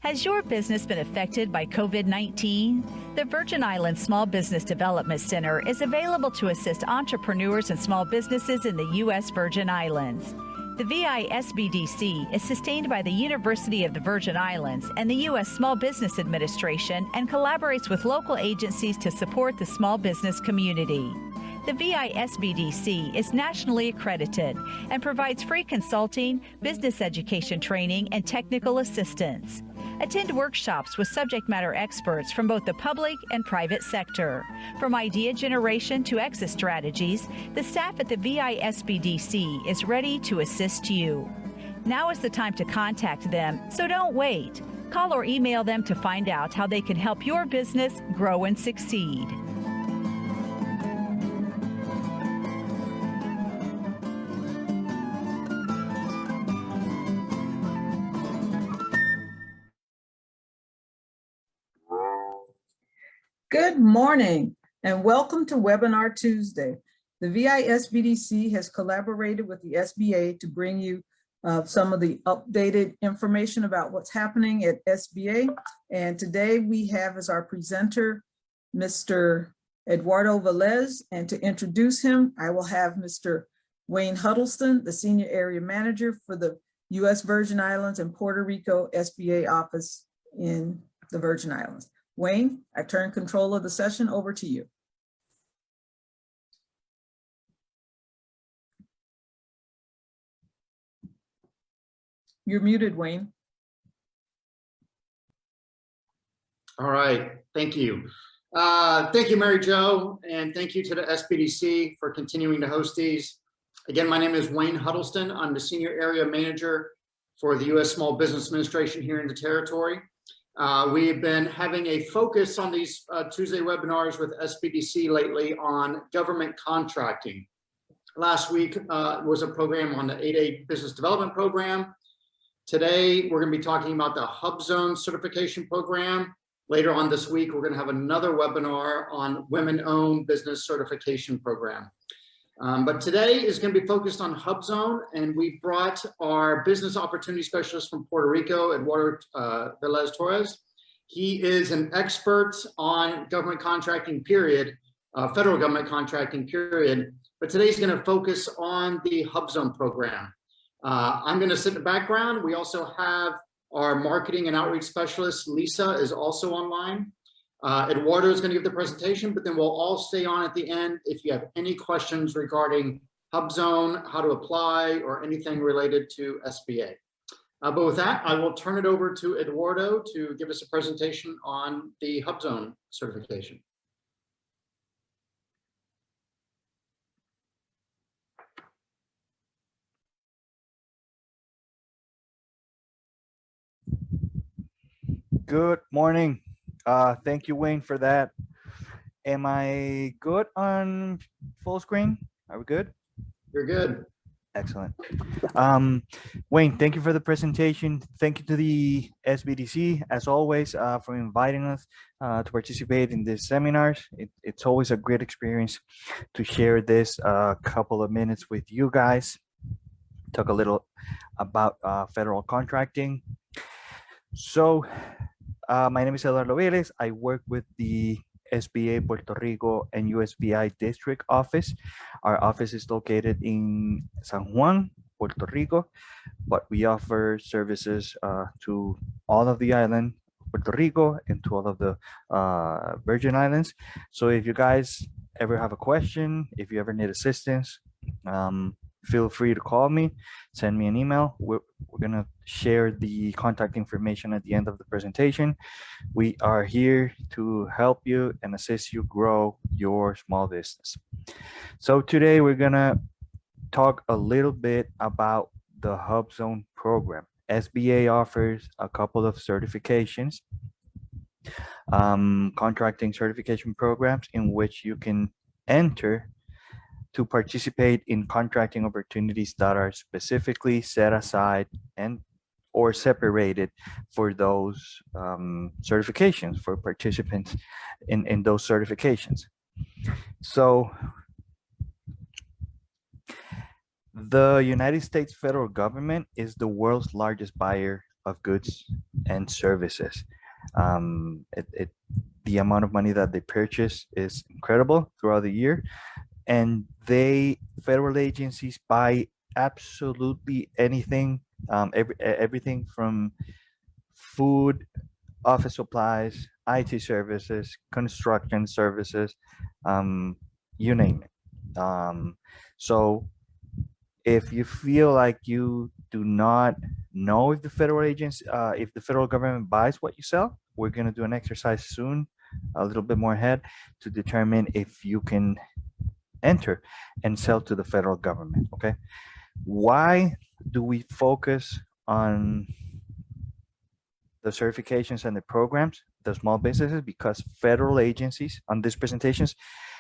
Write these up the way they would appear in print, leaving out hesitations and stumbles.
Has your business been affected by COVID-19? The Virgin Islands Small Business Development Center is available to assist entrepreneurs and small businesses in the U.S. Virgin Islands. The VI-SBDC is sustained by the University of the Virgin Islands and the U.S. Small Business Administration and collaborates with local agencies to support the small business community. The VI-SBDC is nationally accredited and provides free consulting, business education training, and technical assistance. Attend workshops with subject matter experts from both the public and private sector. From idea generation to exit strategies, the staff at the VI-SBDC is ready to assist you. Now is the time to contact them, so don't wait. Call or email them to find out how they can help your business grow and succeed. Good morning and welcome to Webinar Tuesday. The VI-SBDC has collaborated with the SBA to bring you some of the updated information about what's happening at SBA. And today we have as our presenter, Mr. Eduardo Velez. And to introduce him, I will have Mr. Wayne Huddleston, the Senior Area Manager for the U.S. Virgin Islands and Puerto Rico SBA office in the Virgin Islands. Wayne, I turn control of the session over to you. You're muted, Wayne. All right, thank you. Thank you, Mary Jo, and thank you to the SBDC for continuing to host these. Again, my name is Wayne Huddleston. I'm the Senior Area Manager for the U.S. Small Business Administration here in the Territory. We have been having a focus on these Tuesday webinars with SBDC lately on government contracting. Last week was a program on the 8A Business Development Program. Today, we're going to be talking about the Hubzone certification program. Later on this week, we're going to have another webinar on Women-Owned Business Certification Program. But today is going to be focused on Hubzone, and we brought our business opportunity specialist from Puerto Rico, Eduardo Velez Torres. He is an expert on government contracting, period, federal government contracting, period. But today he's going to focus on the Hubzone program. I'm going to sit in the background. We also have our marketing and outreach specialist, Lisa, is also online. Eduardo is going to give the presentation, but then we'll all stay on at the end if you have any questions regarding Hubzone, how to apply, or anything related to SBA. But with that, I will turn it over to Eduardo to give us a presentation on the Hubzone certification. Good morning. Thank you, Wayne, for that. Am I good on full screen? Are we good? You're good. Excellent. Wayne, thank you for the presentation. Thank you to the SBDC, as always, for inviting us to participate in these seminars. It's always a great experience to share this couple of minutes with you guys. Talk a little about federal contracting. So, my name is Eduardo Velez. I work with the SBA Puerto Rico and USVI district office. Our office is located in San Juan, Puerto Rico, but we offer services to all of the island, Puerto Rico, and to all of the Virgin Islands. So if you guys ever have a question, if you ever need assistance, feel free to call me, send me an email. We're going to share the contact information at the end of the presentation. We are here to help you and assist you grow your small business. So today we're going to talk a little bit about the Hubzone program. SBA offers a couple of certifications, contracting certification programs in which you can enter to participate in contracting opportunities that are specifically set aside and or separated for those certifications, for participants in those certifications. So the United States federal government is the world's largest buyer of goods and services. The amount of money that they purchase is incredible throughout the year, and federal agencies buy absolutely anything, everything from food, office supplies, IT services, construction services, you name it. So if you feel like you do not know if the if the federal government buys what you sell, we're going to do an exercise soon, a little bit more ahead, to determine if you can enter and sell to the federal government. Okay. Why do we focus on the certifications and the programs, the small businesses? Because federal agencies, on these presentations,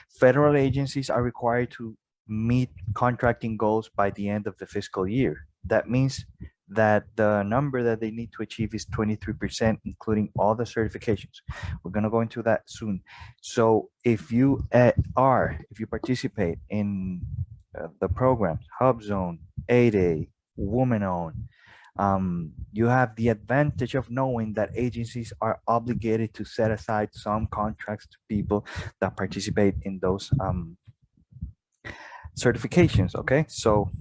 federal agencies are required to meet contracting goals by the end of the fiscal year. That means that the number that they need to achieve is 23%, including all the certifications. We're going to go into that soon. So if you participate in the programs, Hubzone, 8A, Women Owned, you have the advantage of knowing that agencies are obligated to set aside some contracts to people that participate in those certifications. Okay, so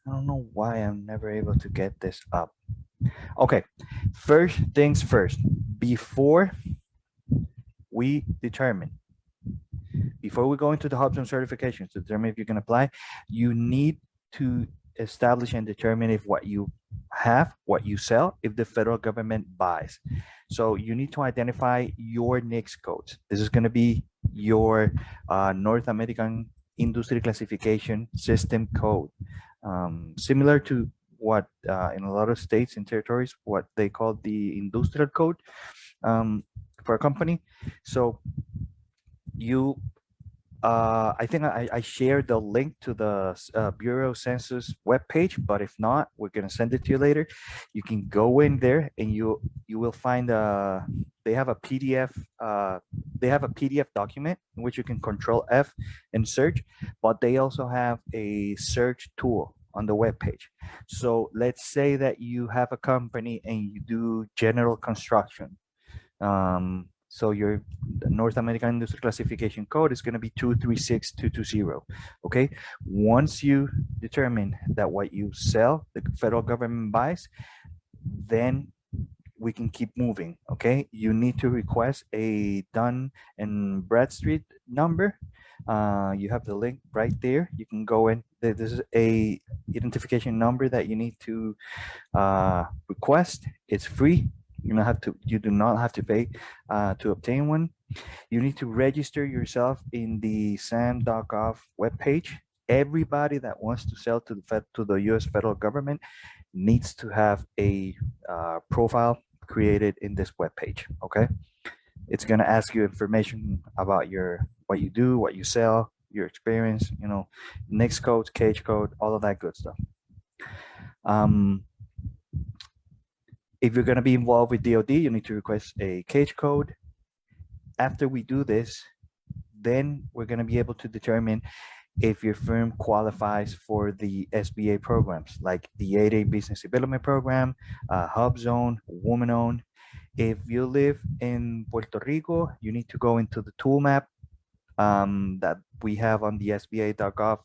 I don't know why I'm never able to get this up. Okay, first things first, before we go into the Hubzone certifications to determine if you can apply, you need to establish and determine if what you have, what you sell, if the federal government buys. So you need to identify your NICS codes. This is going to be your North American Industry Classification System code, similar to what in a lot of states and territories, what they call the industrial code for a company. So you I think I shared the link to the Bureau of Census webpage, but if not, we're gonna send it to you later. You can go in there and you will find they have a PDF document in which you can Control F and search, but they also have a search tool on the webpage. So let's say that you have a company and you do general construction. So your North American Industry Classification code is going to be 236220. Okay. Once you determine that what you sell, the federal government buys, then we can keep moving. Okay. You need to request a Dun and Bradstreet number. You have the link right there. You can go in. This is a identification number that you need to request. It's free. You do not have to pay to obtain one. You need to register yourself in the sam.gov webpage. Everybody that wants to sell to the U.S. federal government needs to have a profile created in this webpage. Okay, it's gonna ask you information about what you do, what you sell, your experience. NICS code, cage code, all of that good stuff. If you're going to be involved with DoD, you need to request a cage code. After we do this, then we're going to be able to determine if your firm qualifies for the SBA programs, like the 8A Business Development Program, Hubzone, Women Owned. If you live in Puerto Rico, you need to go into the tool map that we have on the SBA.gov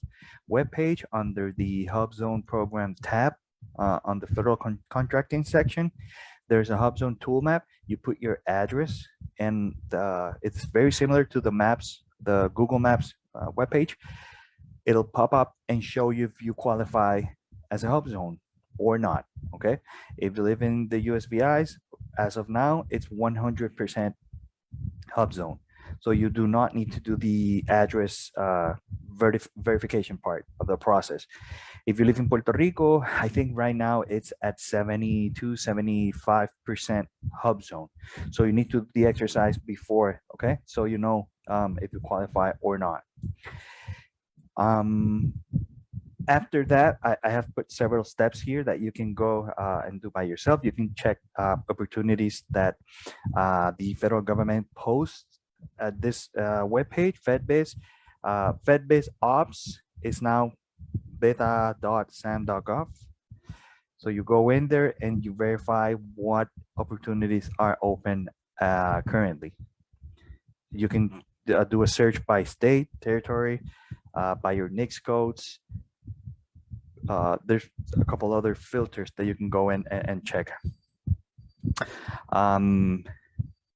webpage under the Hubzone Program tab. On the federal contracting section, there's a Hubzone tool map. You put your address, and it's very similar to the Google Maps webpage. It'll pop up and show you if you qualify as a Hubzone or not. Okay, if you live in the USVIs, as of now, it's 100% Hubzone. So you do not need to do the address verification part of the process. If you live in Puerto Rico, I think right now it's at 75% Hubzone. So you need to do the exercise before, okay? So you know if you qualify or not. After that, I have put several steps here that you can go and do by yourself. You can check opportunities that the federal government posts at this webpage, FedBiz. FedBiz Ops is now beta.sam.gov. So you go in there and you verify what opportunities are open currently. You can do a search by state, territory, by your NICS codes. There's a couple other filters that you can go in and check.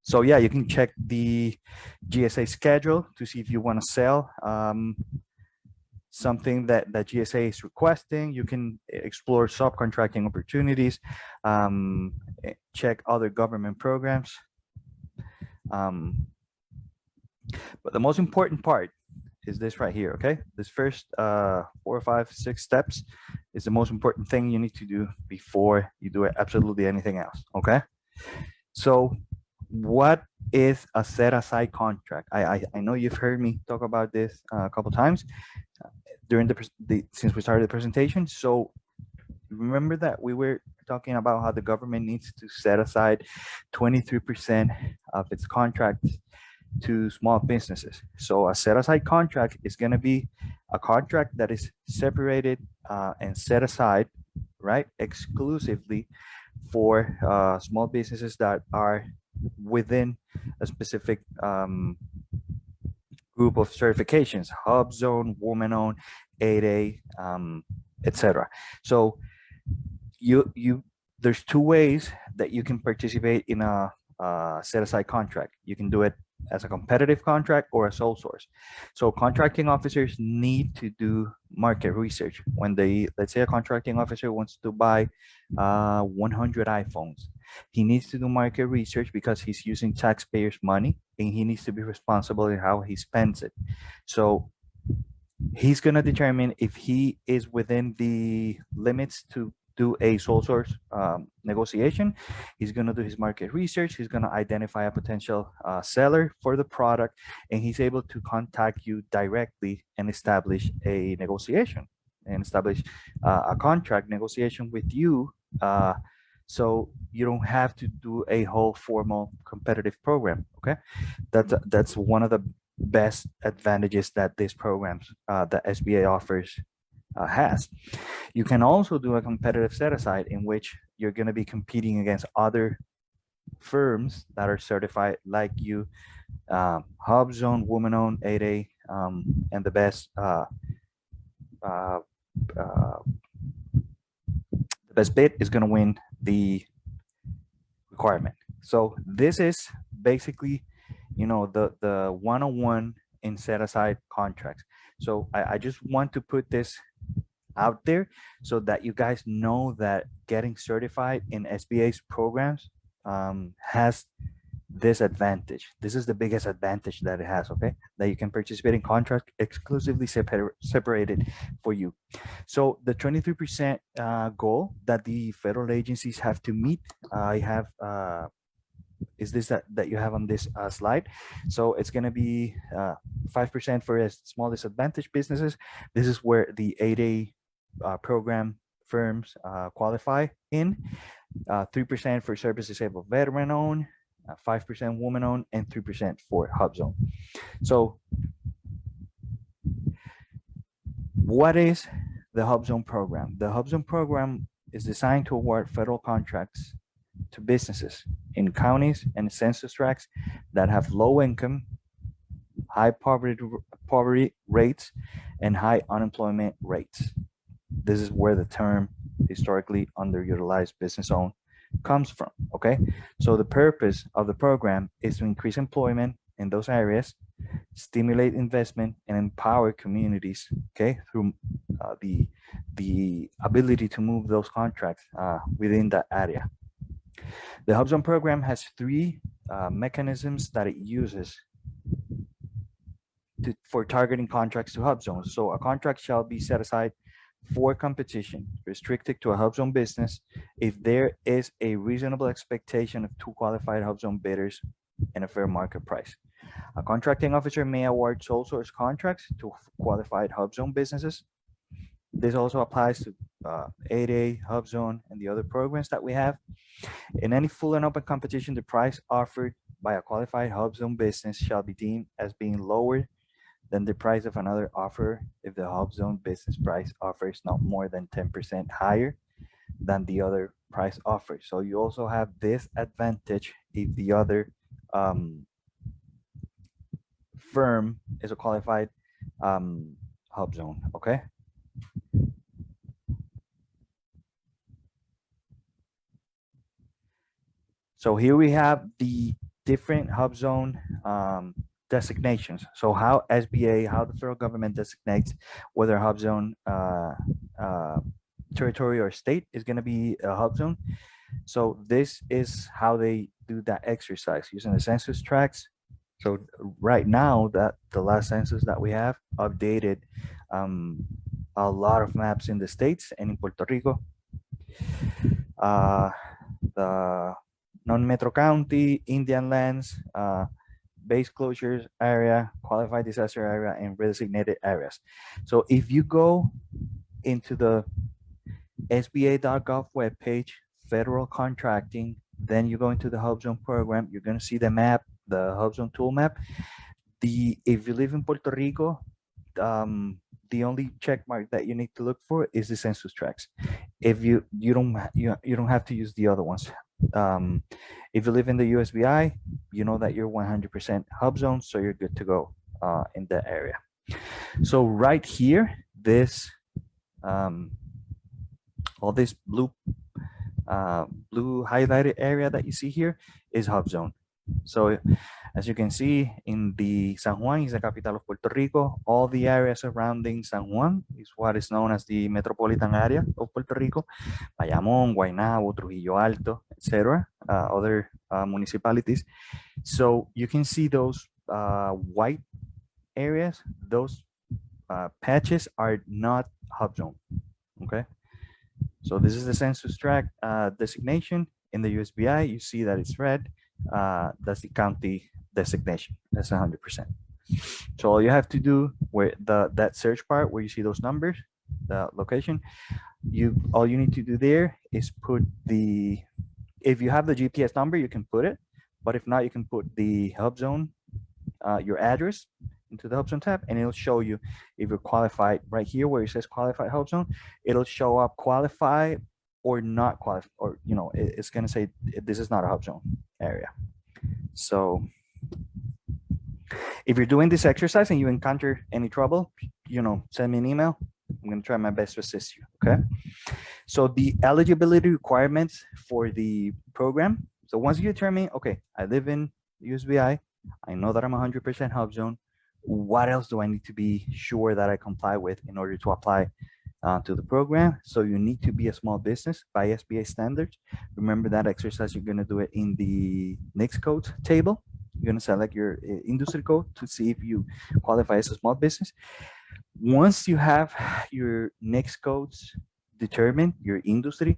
So yeah, you can check the GSA schedule to see if you want to sell something that GSA is requesting. You can explore subcontracting opportunities, check other government programs. But the most important part is this right here, okay? This first 4 or 5, 6 steps is the most important thing you need to do before you do absolutely anything else, okay? So what is a set-aside contract? I know you've heard me talk about this a couple times during since we started the presentation. So remember that we were talking about how the government needs to set aside 23% of its contracts to small businesses. So a set-aside contract is going to be a contract that is separated and set aside, right, exclusively for small businesses that are within a specific group of certifications: Hubzone, woman-owned, 8A, etc. So there's 2 ways that you can participate in a set-aside contract. You can do it as a competitive contract or a sole source. So contracting officers need to do market research. When let's say a contracting officer wants to buy 100 iPhones, he needs to do market research because he's using taxpayers' money and he needs to be responsible in how he spends it. So he's going to determine if he is within the limits to do a sole source negotiation. He's going to do his market research. He's going to identify a potential seller for the product, and he's able to contact you directly and establish a negotiation and establish a contract negotiation with you. So you don't have to do a whole formal competitive program. Okay, that's one of the best advantages that this program that SBA offers has. You can also do a competitive set-aside in which you're going to be competing against other firms that are certified like you, Hubzone, woman-owned, 8A, and the best bid is going to win the requirement. So this is basically, the one-on-one in set-aside contracts. So I just want to put this out there so that you guys know that getting certified in SBA's programs has this advantage. This is the biggest advantage that it has, okay? That you can participate in contract exclusively separated for you. So the 23% goal that the federal agencies have to meet, I have is this that you have on this slide. So it's going to be 5% for small disadvantaged businesses. This is where the 8A program firms qualify in. 3% for service disabled veteran owned, 5% woman owned, and 3% for Hubzone. So what is the Hubzone program? The Hubzone program is designed to award federal contracts to businesses in counties and census tracts that have low income, high poverty rates, and high unemployment rates. This is where the term historically underutilized business owned comes from, okay? So the purpose of the program is to increase employment in those areas, stimulate investment, and empower communities, okay, through the ability to move those contracts within that area. The Hubzone program has 3 mechanisms that it uses for targeting contracts to Hubzones. So a contract shall be set aside for competition, restricted to a Hubzone business, if there is a reasonable expectation of 2 qualified Hubzone bidders and a fair market price. A contracting officer may award sole source contracts to qualified Hubzone businesses. This also applies to 8A, Hubzone, and the other programs that we have. In any full and open competition, the price offered by a qualified Hubzone business shall be deemed as being lower than the price of another offer if the Hubzone business price offer is not more than 10% higher than the other price offer. So you also have this advantage if the other firm is a qualified Hubzone, okay? So here we have the different Hubzone designations. So how SBA, how the federal government designates whether a Hubzone territory or state is going to be a Hubzone. So this is how they do that exercise using the census tracts. So right now, that the last census that we have updated a lot of maps in the states and in Puerto Rico. The non-metro county, Indian lands, base closures area, qualified disaster area, and redesignated areas. So if you go into the SBA.gov webpage, federal contracting, then you go into the Hubzone program, you're going to see the map, the Hubzone tool map. If you live in Puerto Rico, the only check mark that you need to look for is the census tracts. If you don't have to use the other ones. If you live in the USVI, you know that you're 100% Hubzone, so you're good to go in that area. So right here, this all this blue highlighted area that you see here is Hubzone. So as you can see, in the San Juan is the capital of Puerto Rico. All the areas surrounding San Juan is what is known as the metropolitan area of Puerto Rico. Bayamón, Guaynabo, Trujillo Alto, etc. Other municipalities. So you can see those white areas, those patches are not Hubzone, okay? So this is the census tract designation in the USVI. You see that it's red. That's the county designation. That's 100%. So all you have to do where that search part where you see those numbers, the location, all you need to do there is put if you have the GPS number, you can put it, but if not, you can put the Hubzone, your address into the Hubzone tab, and it'll show you if you're qualified. Right here where it says qualified Hubzone, it'll show up qualified or not qualified, or it's going to say this is not a Hubzone area. So if you're doing this exercise and you encounter any trouble, send me an email. I'm going to try my best to assist you. Okay. So the eligibility requirements for the program. So once you determine, okay, I live in USVI, I know that I'm 100% Hubzone. What else do I need to be sure that I comply with in order to apply to the program? So you need to be a small business by SBA standards. Remember that exercise, you're going to do it in the NICS code table. You're going to select your industry code to see if you qualify as a small business. Once you have your NICS codes determined, your industry,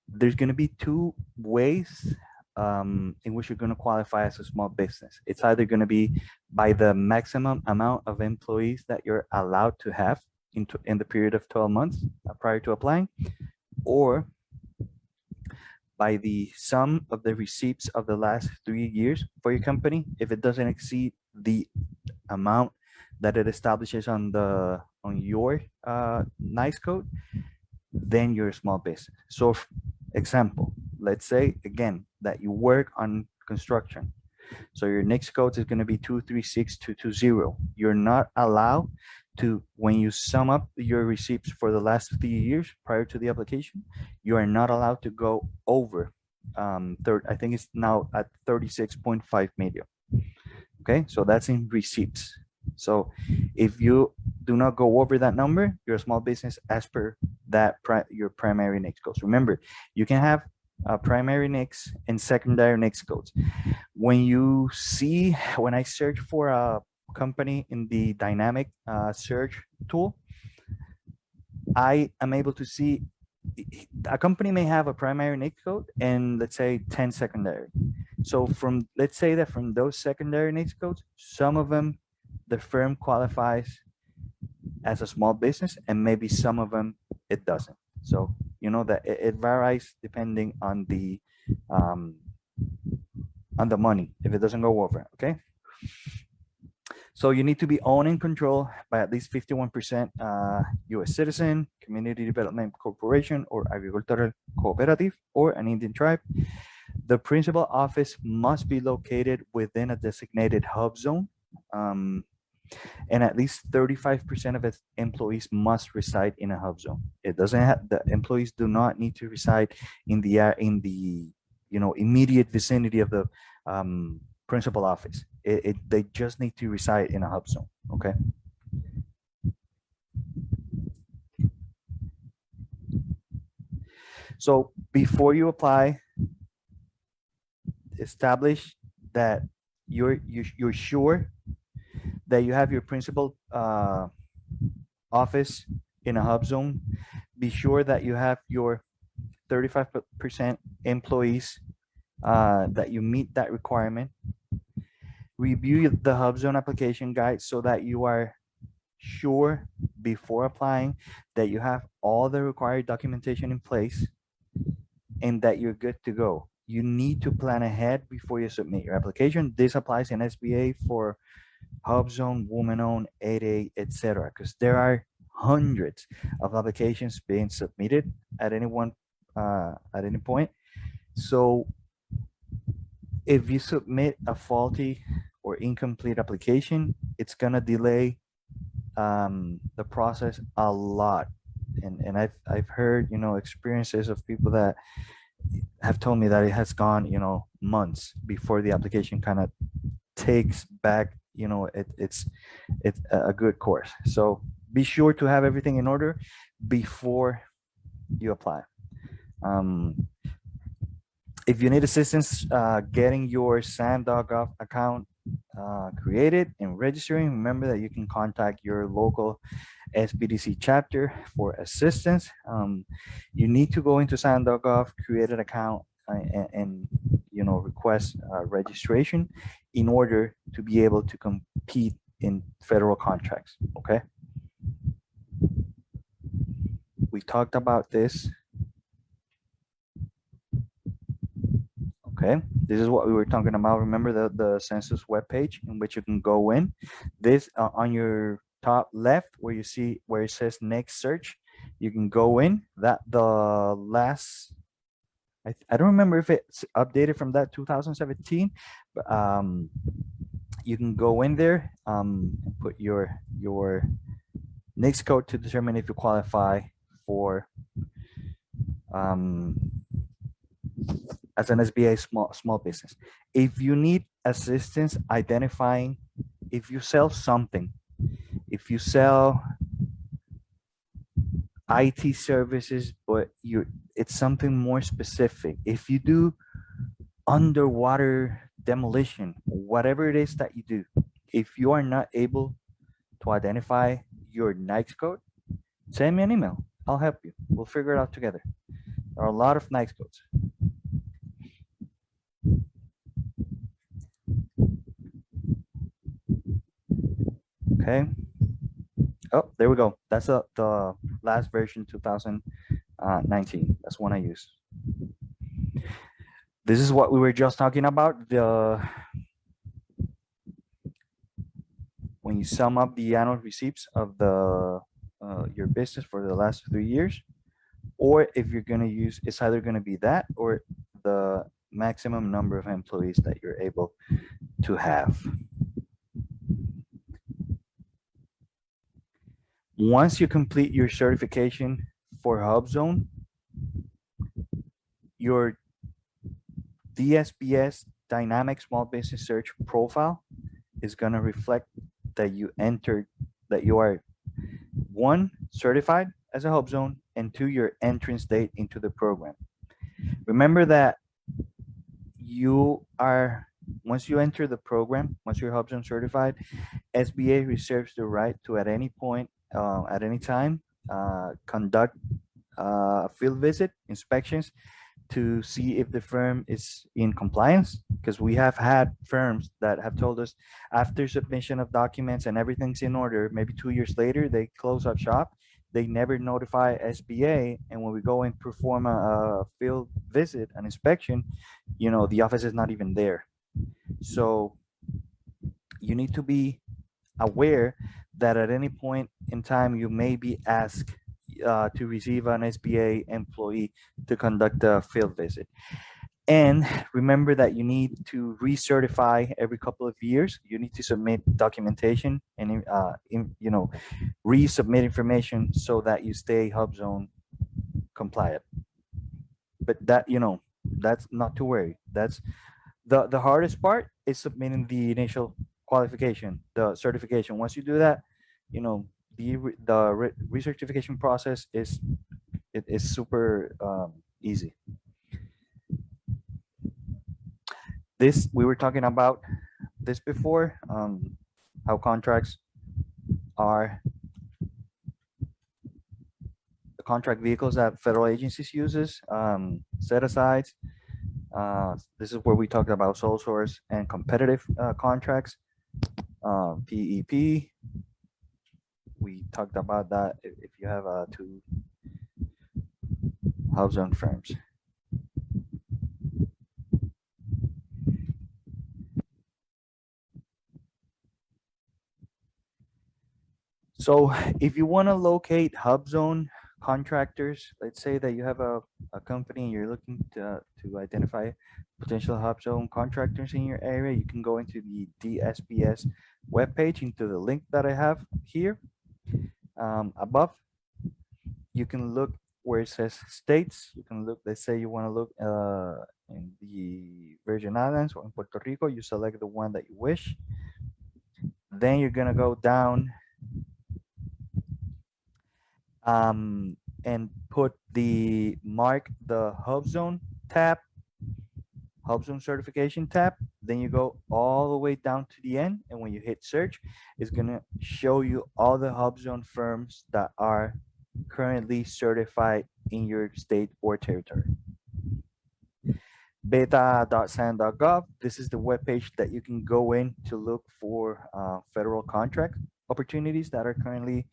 there's going to be two ways in which you're going to qualify as a small business. It's either going to be by the maximum amount of employees that you're allowed to have in the period of 12 months prior to applying, or by the sum of the receipts of the last 3 years for your company. If it doesn't exceed the amount that it establishes on your NICE code, then you're a small business. So example, let's say again that you work on construction. So your NICS code is going to be 236220. You're not allowed to, when you sum up your receipts for the last 3 years prior to the application, you are not allowed to go over I think it's now at 36.5 million. Okay, so that's in receipts. So if you do not go over that number, you're a small business as per that your primary NICS codes. Remember, you can have primary NICS and secondary NICS codes. When I search for a company in the dynamic search tool, I am able to see a company may have a primary NICS code and let's say 10 secondary. So let's say that from those secondary NICS codes, some of them, the firm qualifies as a small business, and maybe some of them it doesn't. So that it varies depending on the money if it doesn't go over. Okay. So you need to be owned and controlled by at least 51% U.S. citizen, community development corporation, or agricultural cooperative, or an Indian tribe. The principal office must be located within a designated hub zone, and at least 35% of its employees must reside in a hub zone. It doesn't have, the employees do not need to reside in the immediate vicinity of the principal office. They just need to reside in a hub zone. Okay. So before you apply, establish that you're sure that you have your principal office in a hub zone. Be sure that you have your 35% employees, that you meet that requirement. Review the hub zone application guide so that you are sure before applying that you have all the required documentation in place and that you're good to go. You need to plan ahead before you submit your application. This applies in SBA for Hubzone, woman-owned, 8A, etc., because there are hundreds of applications being submitted at any point. So if you submit a faulty or incomplete application, it's gonna delay the process a lot. And I've heard experiences of people that have told me that it has gone months before the application kind of takes back it's a good course. So be sure to have everything in order before you apply. If you need assistance getting your SAM.gov account created and registering, remember that you can contact your local SBDC chapter for assistance. You need to go into SAM.gov, create an account, and request registration in order to be able to compete in federal contracts. Okay. We talked about this. Okay, this is what we were talking about. Remember the census webpage in which you can go in. This on your top left where you see where it says next search, you can go in. That the last, I don't remember if it's updated from that 2017, but you can go in there, put your NAICS code to determine if you qualify for as an SBA small business. If you need assistance identifying if you sell something, if you sell IT services, but it's something more specific. If you do underwater demolition, whatever it is that you do, if you are not able to identify your NAICS code, send me an email. I'll help you. We'll figure it out together. There are a lot of NAICS codes. Okay. Oh, there we go. That's the last version, 2019. That's one I use. This is what we were just talking about. When you sum up the annual receipts of your business for the last 3 years, or if you're going to use, it's either going to be that or the maximum number of employees that you're able to have. Once you complete your certification for Hubzone, your DSBS Dynamic Small Business Search profile is going to reflect that you are 1, certified as a Hubzone, and 2, your entrance date into the program. Remember that once you enter the program, once you're Hubzone certified, SBA reserves the right to at any point, at any time, conduct field visit inspections to see if the firm is in compliance, because we have had firms that have told us after submission of documents and everything's in order, maybe 2 years later, they close up shop. They never notify SBA, and when we go and perform a field visit, an inspection, the office is not even there. So you need to be aware that at any point in time you may be asked to receive an SBA employee to conduct a field visit. And remember that you need to recertify every couple of years. You need to submit documentation and resubmit information so that you stay Hubzone compliant. But that's not to worry. That's the hardest part is submitting the initial qualification, the certification. Once you do that, the recertification process is super easy. This we were talking about this before, how contracts are the contract vehicles that federal agencies uses, set asides. This is where we talked about sole source and competitive contracts, PEP. We talked about that if you have two Hubzone firms. So if you want to locate Hubzone contractors, let's say that you have a company and you're looking to identify potential Hubzone contractors in your area, you can go into the DSPS webpage, into the link that I have here above. You can look where it says states. You can look, let's say you want to look in the Virgin Islands or in Puerto Rico, you select the one that you wish. Then you're going to go down and put mark the Hubzone tab, Hubzone certification tab. Then you go all the way down to the end, and when you hit search, it's gonna show you all the Hubzone firms that are currently certified in your state or territory. Beta.san.gov. This is the webpage that you can go in to look for federal contract opportunities that are currently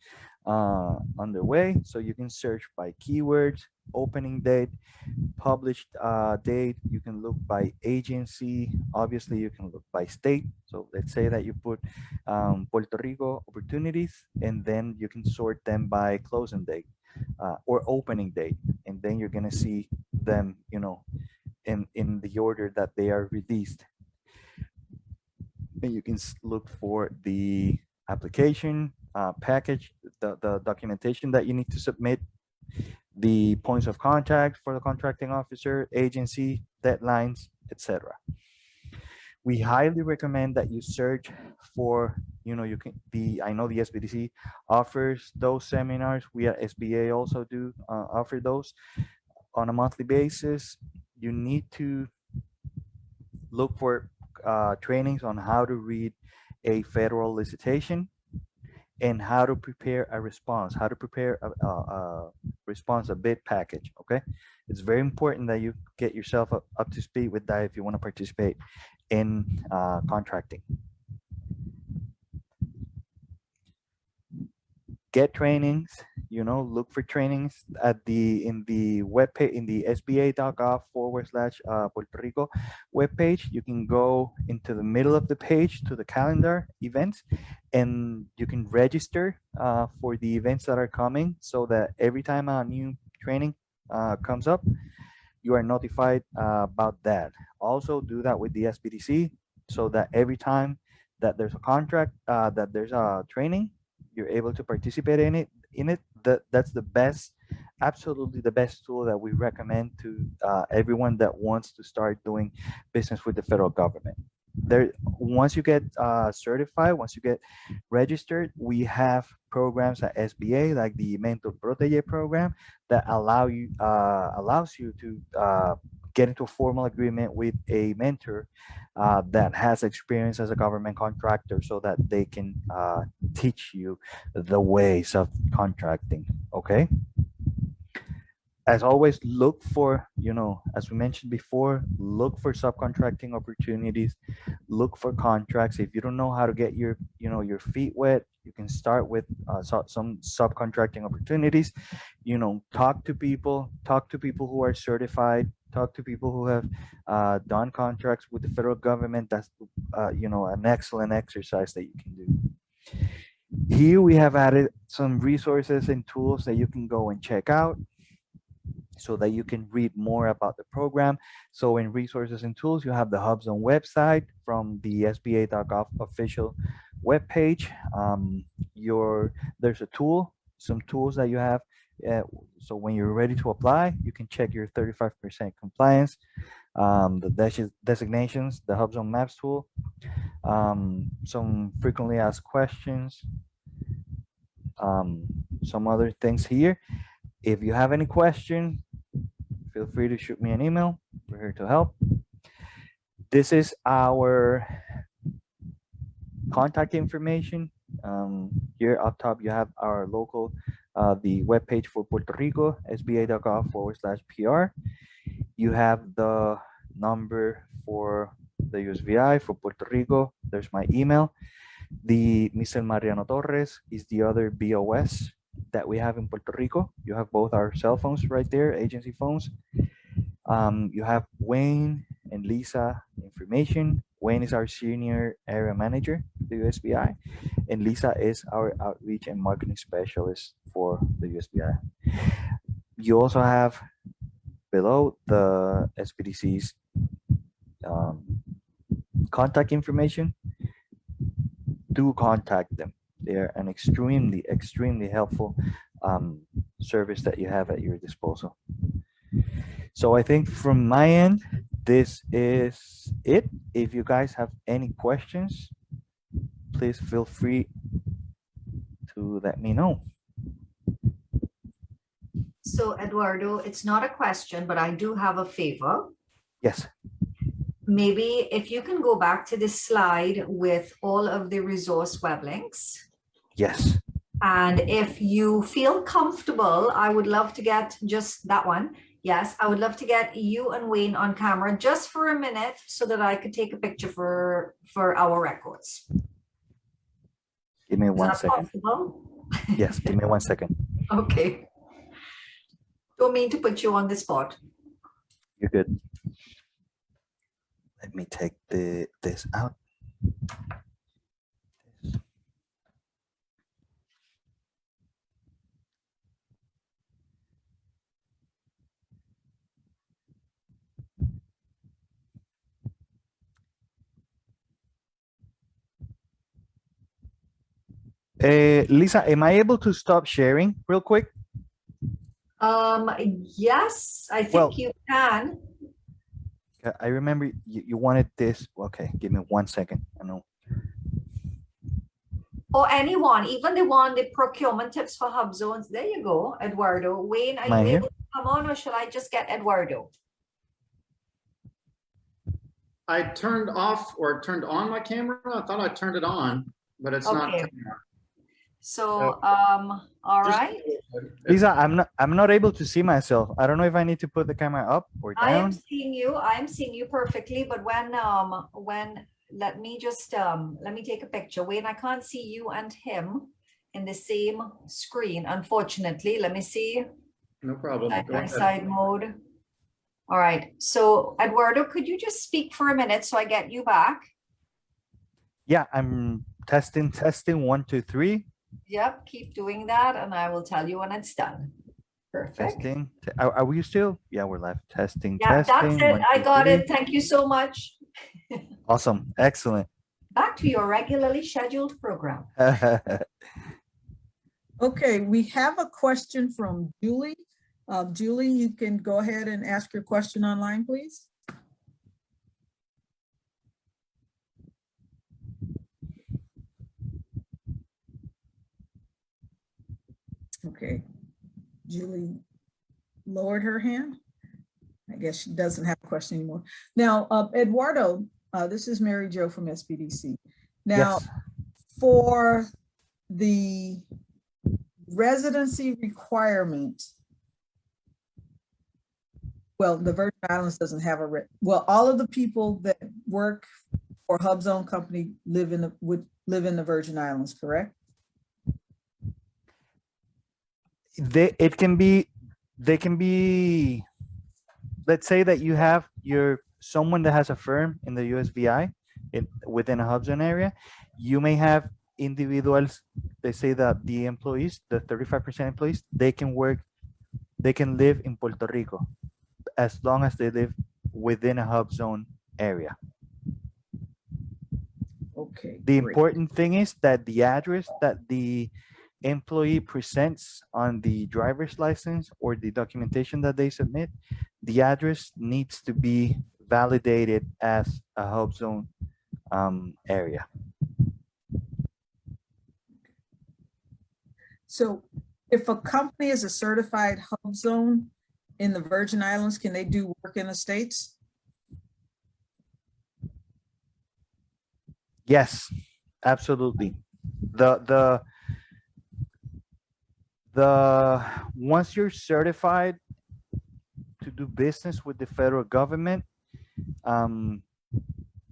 underway. So you can search by keywords, opening date, published date. You can look by agency. Obviously, you can look by state. So let's say that you put Puerto Rico opportunities, and then you can sort them by closing date or opening date, and then you're gonna see them, in the order that they are released. And you can look for the application package, the documentation that you need to submit, the points of contact for the contracting officer, agency, deadlines, etc. We highly recommend that you search for, I know the SBDC offers those seminars. We at SBA also do offer those on a monthly basis. You need to look for trainings on how to read a federal licitation and how to prepare a response, how to prepare a response, a bid package, okay? It's very important that you get yourself up to speed with that if you want to participate in contracting. Get trainings, look for trainings in the webpage, in the SBA.gov/Puerto Rico webpage. You can go into the middle of the page to the calendar events, and you can register for the events that are coming, so that every time a new training comes up, you are notified about that. Also do that with the SBDC, so that every time that there's a contract, that there's a training, you're able to participate in it. That's the best, absolutely the best tool that we recommend to everyone that wants to start doing business with the federal government. Once you get certified, once you get registered, we have programs at SBA like the Mentor Protege program that allows you to get into a formal agreement with a mentor that has experience as a government contractor, so that they can teach you the ways of contracting. Okay. As always, look for, as we mentioned before, look for subcontracting opportunities, look for contracts. If you don't know how to get your feet wet, you can start with some subcontracting opportunities. Talk to people who are certified, talk to people who have done contracts with the federal government. That's an excellent exercise that you can do. Here we have added some resources and tools that you can go and check out so that you can read more about the program. So in resources and tools, you have the Hubzone website from the SBA.gov official webpage. There's a tool, some tools that you have. So when you're ready to apply, you can check your 35% compliance, the designations, the Hubzone Maps tool, some frequently asked questions, some other things here. If you have any questions, feel free to shoot me an email. We're here to help. This is our contact information. Here up top, you have our local, the webpage for Puerto Rico, SBA.gov/PR. You have the number for the USVI for Puerto Rico. There's my email. The Mr. Mariano Torres is the other BOS that we have in Puerto Rico. You have both our cell phones right there, agency phones. You have Wayne and Lisa information. Wayne is our senior area manager, the USVI, and Lisa is our outreach and marketing specialist for the USVI. You also have below the SBDC's contact information. Do contact them. They're an extremely helpful service that you have at your disposal. So I think from my end, this is it. If you guys have any questions, please feel free to let me know. So Eduardo, it's not a question, but I do have a favor. Yes. Maybe if you can go back to this slide with all of the resource web links. Yes. And if you feel comfortable, I would love to get just that one. Yes, I would love to get you and Wayne on camera just for a minute so that I could take a picture for our records. Give me Is one that second. possible? Yes, give me 1 second. Okay. Don't mean to put you on the spot. You're good. Let me take this out. Lisa, am I able to stop sharing real quick? Yes, I think Well, you can. I remember you wanted this. Okay, give me 1 second. I know. Or anyone, even the procurement tips for hub zones. There you go, Eduardo. Wayne, are Am I you here? able to come on, or shall I just get Eduardo? I turned off or turned on my camera. I thought I turned it on, but it's not. Okay. coming on. So, all Just- right. Lisa, I'm not able to see myself. I don't know if I need to put the camera up or I am down. seeing you. I am seeing you perfectly. But when let me just let me take a picture. Wayne, I can't see you and him in the same screen, unfortunately. Let me see. No problem. Side Go by ahead. side mode. All right. So Eduardo, could you just speak for a minute so I get you back? Yeah, I'm testing 1, 2, 3. Yep, keep doing that and I will tell you when it's done. Perfect. Testing. Are we still? Yeah, we're live. Testing. Yeah, Testing. that's it. 1, I 2, got 3. it. Thank you so much. Awesome. Excellent. Back to your regularly scheduled program. Okay, we have a question from Julie. Julie, you can go ahead and ask your question online, please. Okay, Julie lowered her hand. I guess she doesn't have a question anymore. Now, Eduardo, this is Mary Jo from SBDC. Now, Yes. for the residency requirement, well, the Virgin Islands doesn't have well, all of the people that work for Hubzone Company would live in the Virgin Islands, correct? They can be, let's say that you have someone that has a firm in the USVI within a Hubzone area. You may have individuals, they say that the employees, the 35% employees, they can live in Puerto Rico as long as they live within a hub zone area. Okay, The great. important thing is that the address that the employee presents on the driver's license or the documentation that they submit, the address needs to be validated as a hub zone area. So if a company is a certified hub zone in the Virgin Islands, can they do work in the States? Yes, absolutely. The once you're certified to do business with the federal government,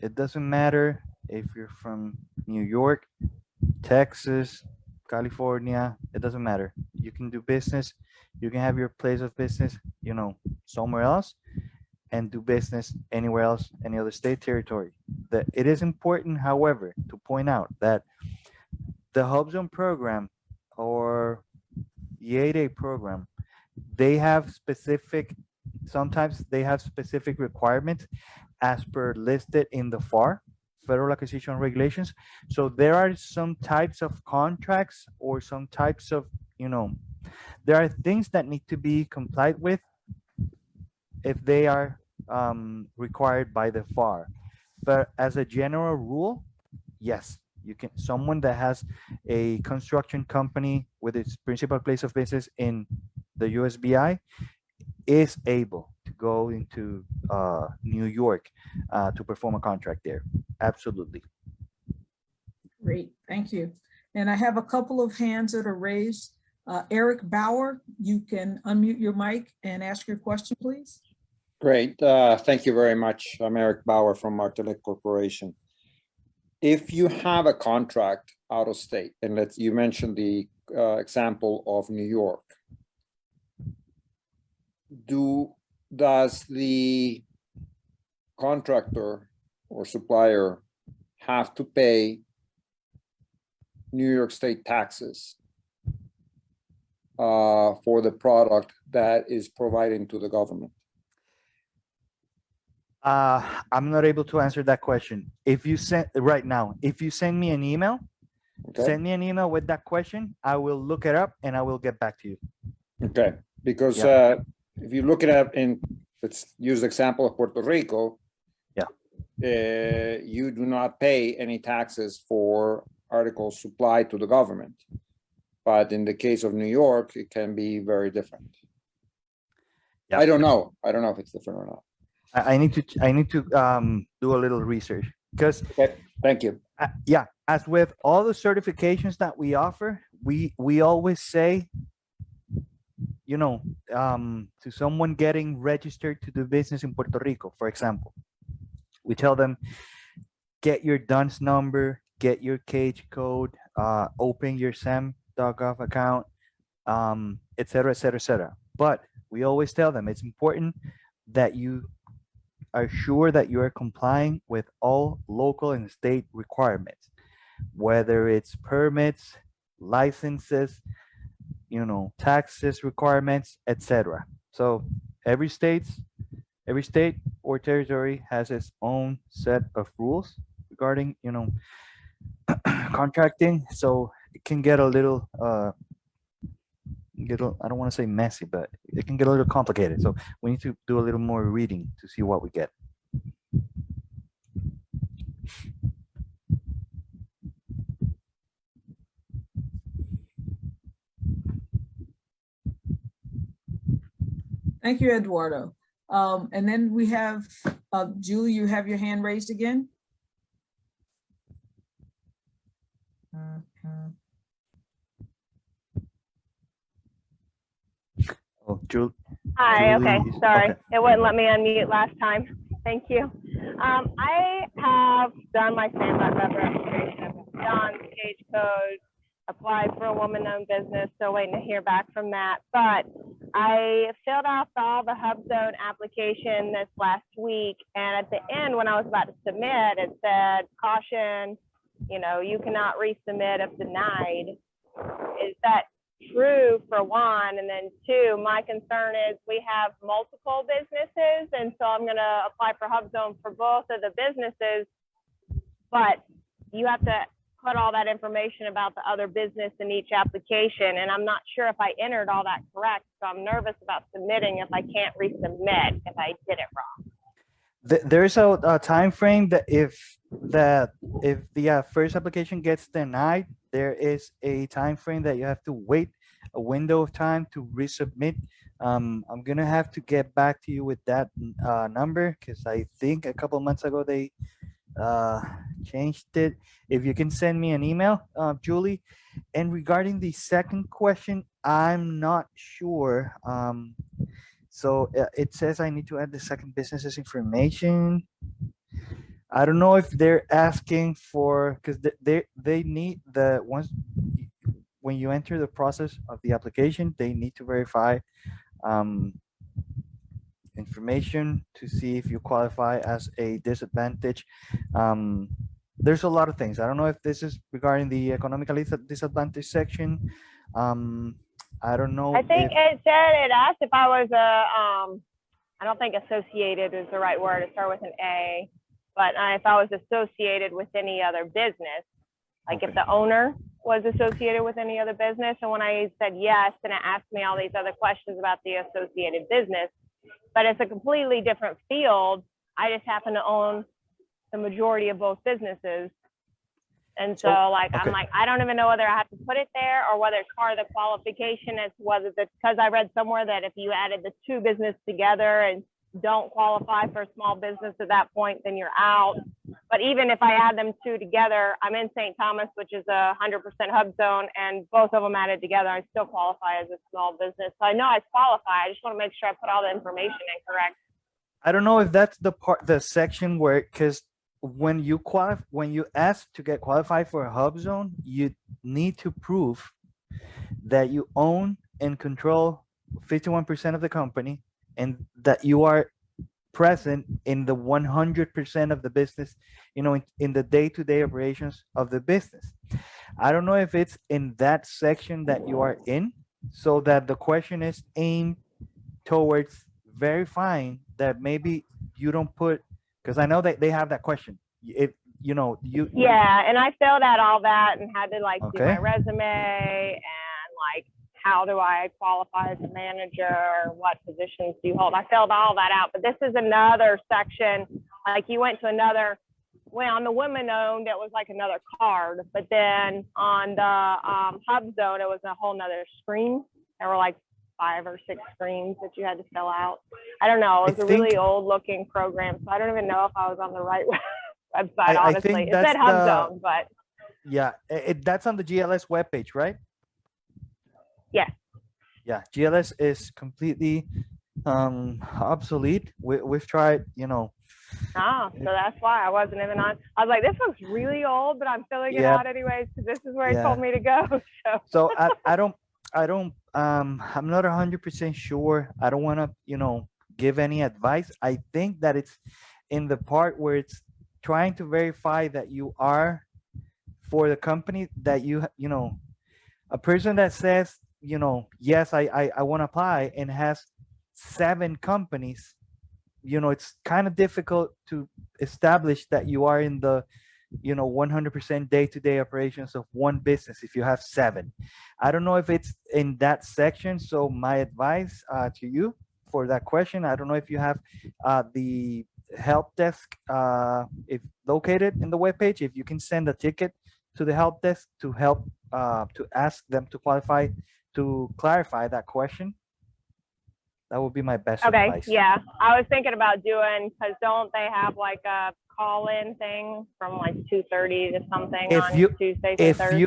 it doesn't matter if you're from New York, Texas, California, it doesn't matter. You can do business, you can have your place of business, you know, somewhere else, and do business anywhere else, any other state, territory. That it is important, however, to point out that the Hubzone program or the 8A program, they have specific, sometimes they have specific requirements as per listed in the FAR, Federal Acquisition Regulations. So there are some types of contracts or some types of, you know, there are things that need to be complied with if they are required by the FAR. But as a general rule, yes, you can, someone that has a construction company with its principal place of business in the USVI is able to go into New York to perform a contract there. Absolutely. Great, thank you. And I have a couple of hands that are raised. Eric Bauer, you can unmute your mic and ask your question, please. Great. Thank you very much. I'm Eric Bauer from Martelec Corporation. If you have a contract out of state, and you mentioned the example of New York, does the contractor or supplier have to pay New York State taxes for the product that is provided to the government? I'm not able to answer that question. If you send right now, if you send me an email, Okay. send me an email with that question, I will look it up and I will get back to you. Okay, because Yeah. if you look it up in, let's use the example of Puerto Rico. Yeah. You do not pay any taxes for articles supplied to the government. But in the case of New York, it can be very different. Yeah. I don't know. I don't know if it's different or not. I need to do a little research because Okay, thank you. yeah, as with all the certifications that we offer, we always say, you know, to someone getting registered to do business in Puerto Rico, for example, we tell them, get your DUNS number, get your cage code, open your SAM.gov account, et cetera, et cetera, et cetera. But we always tell them it's important that you are sure that you are complying with all local and state requirements, whether it's permits, licenses, you know, taxes requirements, etc. So every state or territory has its own set of rules regarding, you know, contracting. So it can get a little I don't want to say messy, but it can get a little complicated. So we need to do a little more reading to see what we get. Thank you, Eduardo. And then we have Julie, you have your hand raised again. Oh, Julie. Hi, okay, Julie- sorry. okay. It wouldn't let me unmute last time. Thank you. I have done my sandbox registration, done stage code, applied for a woman-owned business, still waiting to hear back from that. But I filled out all the Hubzone application this last week, and at the end, when I was about to submit, it said, caution, you know, you cannot resubmit if denied. Is that true for one? And then two, my concern is we have multiple businesses, and so I'm going to apply for Hubzone for both of the businesses, but you have to put all that information about the other business in each application, and I'm not sure if I entered all that correct, so I'm nervous about submitting if I can't resubmit if I did it wrong. There's a time frame that if the first application gets denied, there is a time frame that you have to wait a window of time to resubmit. I'm gonna have to get back to you with that number, because I think a couple months ago they changed it. If you can send me an email, Julie. And regarding the second question, I'm not sure. So it says I need to add the second business's information. I don't know if they're asking for, because they need the once when you enter the process of the application, they need to verify information to see if you qualify as a disadvantage. There's a lot of things. I don't know if this is regarding the economically disadvantaged section. I don't know. I think it asked if I was I don't think associated is the right word. It started with an A, but if I was associated with any other business, like if the owner was associated with any other business. And when I said yes, then it asked me all these other questions about the associated business, but it's a completely different field. I just happen to own the majority of both businesses. And so like, I'm like, I don't even know whether I have to put it there or whether it's part of the qualification, as whether it's because I read somewhere that if you added the two businesses together and don't qualify for a small business at that point, then you're out. But even if I add them two together, I'm in St. Thomas, which is 100% Hubzone, and both of them added together, I still qualify as a small business. So I know I qualify. I just want to make sure I put all the information in correct. I don't know if that's the section where, because when you ask to get qualified for a Hubzone, you need to prove that you own and control 51% of the company, and that you are present in the 100% of the business, in the day-to-day operations of the business. I don't know if it's in that section that you are in, so that the question is aimed towards verifying that maybe you don't put, because I know that they have that question. Yeah, and I filled out all that and had to do my resume and how do I qualify as a manager? What positions do you hold? I filled all that out, but this is another section. You went to another, on the women owned, it was another card, but then on the Hubzone, it was a whole nother screen. There were 5 or 6 screens that you had to fill out. I don't know. It was a really old looking program, so I don't even know if I was on the right website, honestly. It said Hubzone, but. Yeah, that's on the GLS webpage, right? Yes. Yeah, GLS is completely obsolete. We've tried, so that's why I wasn't even on. I was like, this looks really old, but I'm filling it out anyways, because this is where it told me to go. So I'm not 100% sure. I don't want to, give any advice. I think that it's in the part where it's trying to verify that you are for the company, that a person that says, yes, I want to apply, and has 7 companies, it's kind of difficult to establish that you are in the 100% day-to-day operations of one business if you have 7. I don't know if it's in that section. So my advice to you for that question, I don't know if you have the help desk if located in the webpage. If you can send a ticket to the help desk to help to ask them to clarify that question, that would be my best advice. Yeah, I was thinking about doing, because don't they have a call-in thing from 2:30 to something on Tuesdays and Thursdays?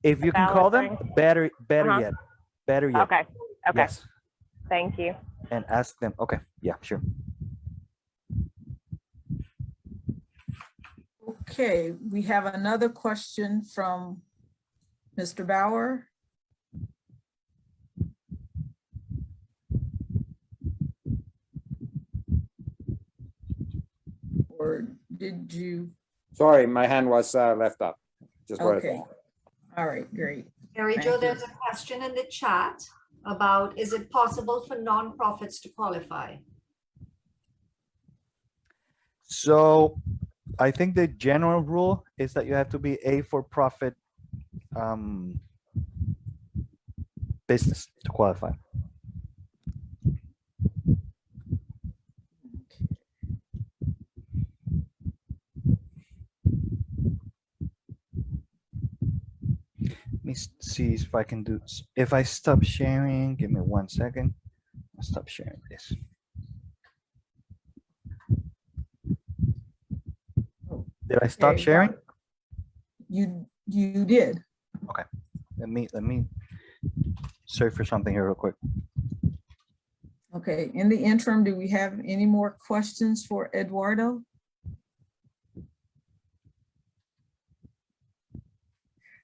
If you can call them, better yet. Okay. Yes. Thank you. And ask them. Okay. Yeah, sure. Okay, we have another question from Mr. Bauer. Or did you Sorry, my hand was left up. Just wanted to- Okay. All right, great. Mary Thank Jo, you. there's a question in the chat about, is it possible for nonprofits to qualify? So I think the general rule is that you have to be a for-profit business to qualify. Let me see if I can do, if I stop sharing, give me 1 second. I'll stop sharing this. Did I stop Okay, sharing? You did. Let me search for something here real quick. Okay, in the interim, do we have any more questions for Eduardo?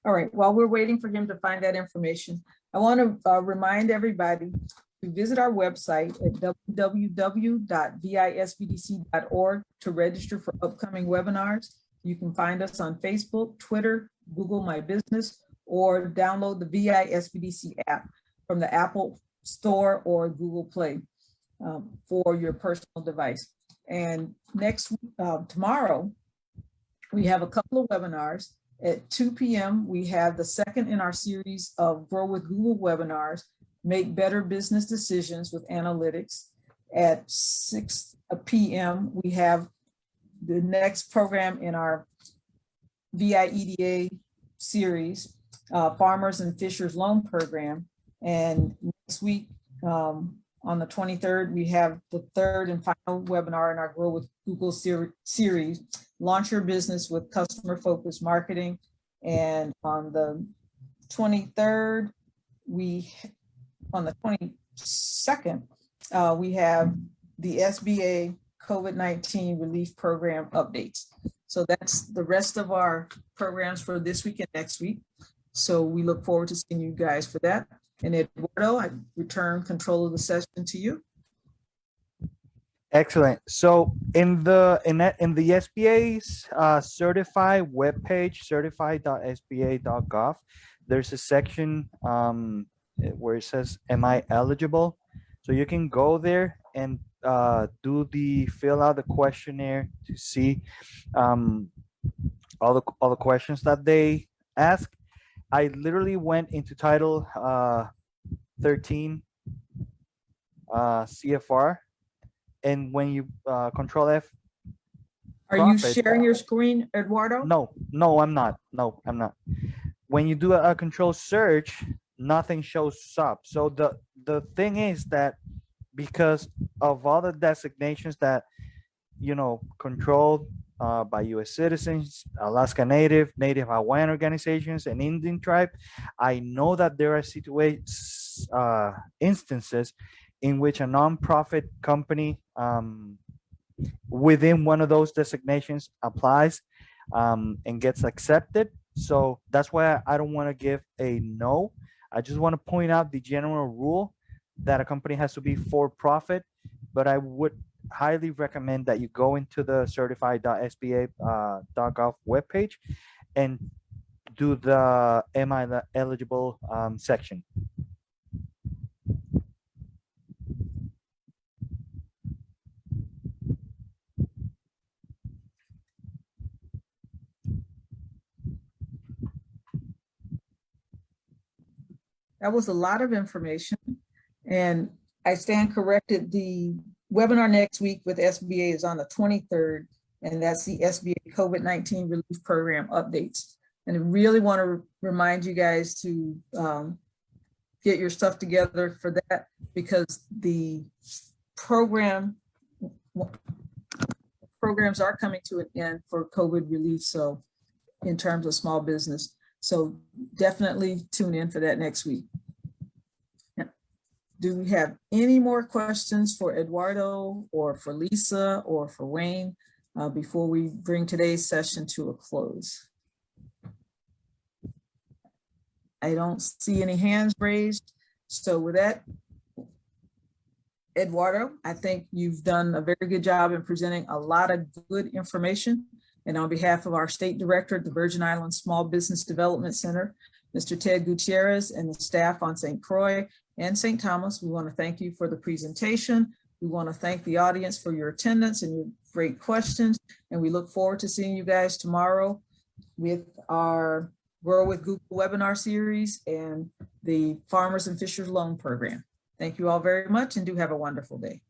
All right, while we're waiting for him to find that information, I want to remind everybody to visit our website at www.visbdc.org to register for upcoming webinars. You can find us on Facebook, Twitter, Google My Business, or download the VISBDC app from the Apple Store or Google Play for your personal device. And tomorrow, we have a couple of webinars. At 2 p.m., we have the second in our series of Grow with Google webinars, Make Better Business Decisions with Analytics. At 6 p.m., we have the next program in our VIEDA series, Farmers and Fishers Loan Program. And next week, on the 23rd, we have the third and final webinar in our Grow with Google series, Launch Your Business with Customer-Focused Marketing. And on the 23rd, on the 22nd, we have the SBA COVID-19 Relief Program updates. So that's the rest of our programs for this week and next week. So we look forward to seeing you guys for that. And Eduardo, I return control of the session to you. Excellent. So in the SBA's certified webpage, certified.sba.gov, there's a section where it says, "Am I eligible?" So you can go there and fill out the questionnaire to see all the questions that they ask. I literally went into Title 13 CFR, and when you Control F. Are you profit, sharing your screen, Eduardo? No, I'm not. No, I'm not. When you do a control search, nothing shows up. So the thing is that because of all the designations that, controlled by U.S. citizens, Alaska Native, Native Hawaiian organizations, and Indian tribe, I know that there are instances in which a nonprofit company within one of those designations applies and gets accepted. So that's why I don't want to give a no. I just want to point out the general rule that a company has to be for profit, but I would highly recommend that you go into the certified.sba.gov webpage and do the "Am I eligible" section. That was a lot of information, and I stand corrected. The webinar next week with SBA is on the 23rd, and that's the SBA COVID-19 Relief Program updates. And I really want to remind you guys to get your stuff together for that, because the programs are coming to an end for COVID relief. So in terms of small business, so definitely tune in for that next week. Do we have any more questions for Eduardo or for Lisa or for Wayne before we bring today's session to a close? I don't see any hands raised. So with that, Eduardo, I think you've done a very good job in presenting a lot of good information. And on behalf of our State Director at the Virgin Islands Small Business Development Center, Mr. Ted Gutierrez, and the staff on St. Croix and St. Thomas, we want to thank you for the presentation. We want to thank the audience for your attendance and your great questions. And we look forward to seeing you guys tomorrow with our Grow with Google webinar series and the Farmers and Fishers Loan Program. Thank you all very much and do have a wonderful day.